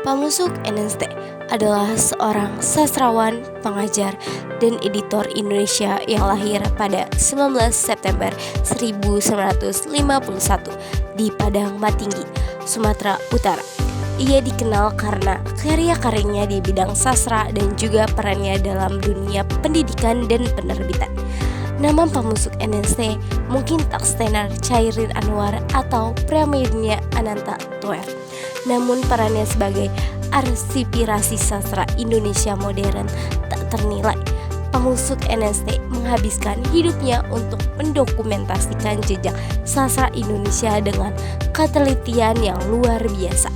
Pemusuk NST adalah seorang sastrawan, pengajar, dan editor Indonesia yang lahir pada 19 September 1951 di Padang Matinggi, Sumatera Utara. Ia dikenal karena karya-karyanya di bidang sastra dan juga perannya dalam dunia pendidikan dan penerbitan. Nama pemusuk NST mungkin Takstenar Chairin Anwar atau Pramedia Ananta Toer. Namun perannya sebagai arsipirasi sastra Indonesia modern tak ternilai. Pemusuk NST menghabiskan hidupnya untuk mendokumentasikan jejak sastra Indonesia dengan ketelitian yang luar biasa.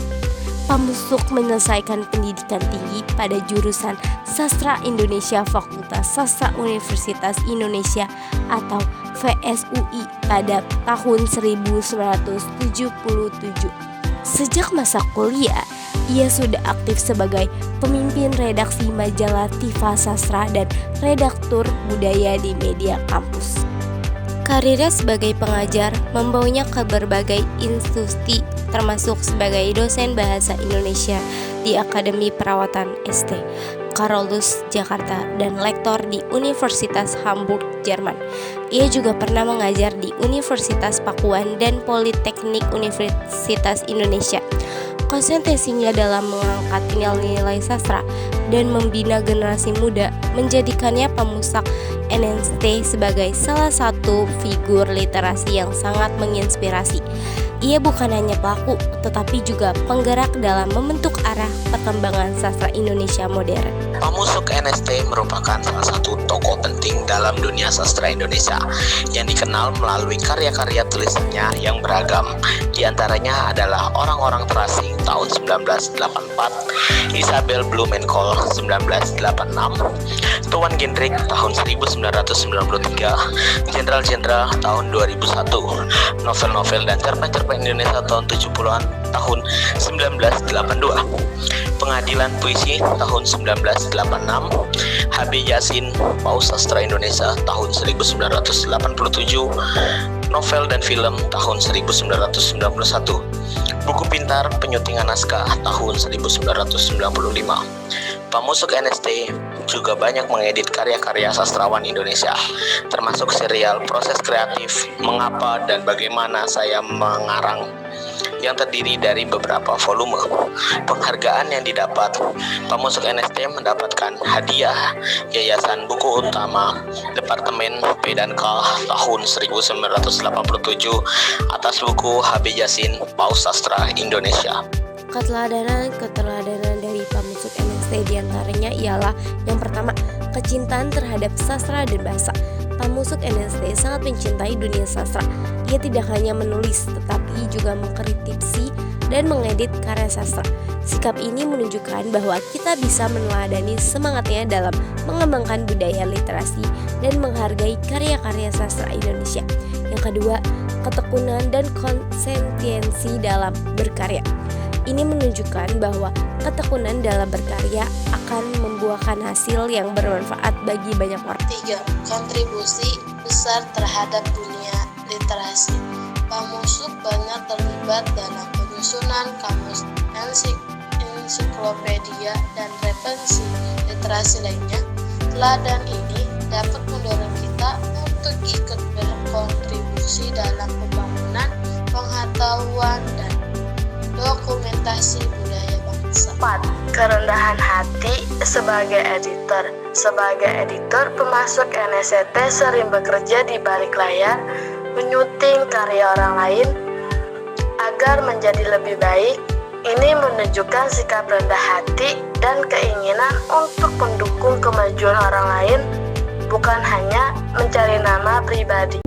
Pemusuk menyelesaikan pendidikan tinggi pada jurusan Sastra Indonesia Fakultas Sastra Universitas Indonesia atau VSUI pada tahun 1977. Sejak masa kuliah, ia sudah aktif sebagai pemimpin redaksi majalah Tifa Sastra dan redaktur budaya di media kampus. Karirnya sebagai pengajar membawanya ke berbagai institusi, termasuk sebagai dosen bahasa Indonesia di Akademi Perawatan ST Carolus Jakarta dan lektor di Universitas Hamburg, Jerman. Ia juga pernah mengajar di Universitas Pakuan dan Politeknik Universitas Indonesia. Konsentrasinya dalam mengangkat nilai-nilai sastra dan membina generasi muda menjadikannya pemusuk NST sebagai salah satu figur literasi yang sangat menginspirasi. Ia bukan hanya pelaku, tetapi juga penggerak dalam membentuk arah perkembangan sastra Indonesia modern. Pemusuk NST merupakan salah satu tokoh penting dalam dunia sastra Indonesia yang dikenal melalui karya-karya tulisannya yang beragam. Di antaranya adalah Orang-orang Terasing tahun 1984, Isabel Blumenkol 1986, Tuan Gendrik tahun 1993, Jenderal-Jenderal tahun 2001, novel-novel dan cerpen-cerpen Indonesia tahun 70-an tahun 1982, Pengadilan Puisi tahun 1986, HB Yasin, Paus Sastra Indonesia tahun 1987, novel dan film tahun 1991, buku pintar penyutingan naskah tahun 1995. Pemusuk NST juga banyak mengedit karya-karya sastrawan Indonesia, termasuk serial Proses Kreatif, Mengapa dan Bagaimana Saya Mengarang, yang terdiri dari beberapa volume. Penghargaan yang didapat, pemusuk NST mendapatkan hadiah Yayasan Buku Utama Departemen P dan K tahun 1987 atas buku HB Yasin, Paus Sastra Indonesia. Keteladanan dari pemusuk NST diantaranya ialah yang pertama, kecintaan terhadap sastra dan bahasa. Pemusuk NST sangat mencintai dunia sastra. Ia tidak hanya menulis, tetapi juga mengkritisi dan mengedit karya sastra. Sikap ini menunjukkan bahwa kita bisa meneladani semangatnya dalam mengembangkan budaya literasi dan menghargai karya-karya sastra Indonesia. Yang kedua, ketekunan dan konsistensi dalam berkarya. Ini menunjukkan bahwa ketekunan dalam berkarya akan membuahkan hasil yang bermanfaat bagi banyak orang. 3. Kontribusi besar terhadap dunia literasi. Pemusuk banyak terlibat dalam penyusunan kamus, ensiklopedia, dan referensi literasi lainnya. Teladan ini dapat mendorong kita untuk ikut berkontribusi dalam pembangunan pengetahuan dan dokumentasi budaya bangsa. 4. Kerendahan hati sebagai editor. Sebagai editor, pemusuk NST sering bekerja di balik layar, menyuting karya orang lain agar menjadi lebih baik. Ini menunjukkan sikap rendah hati dan keinginan untuk mendukung kemajuan orang lain, bukan hanya mencari nama pribadi.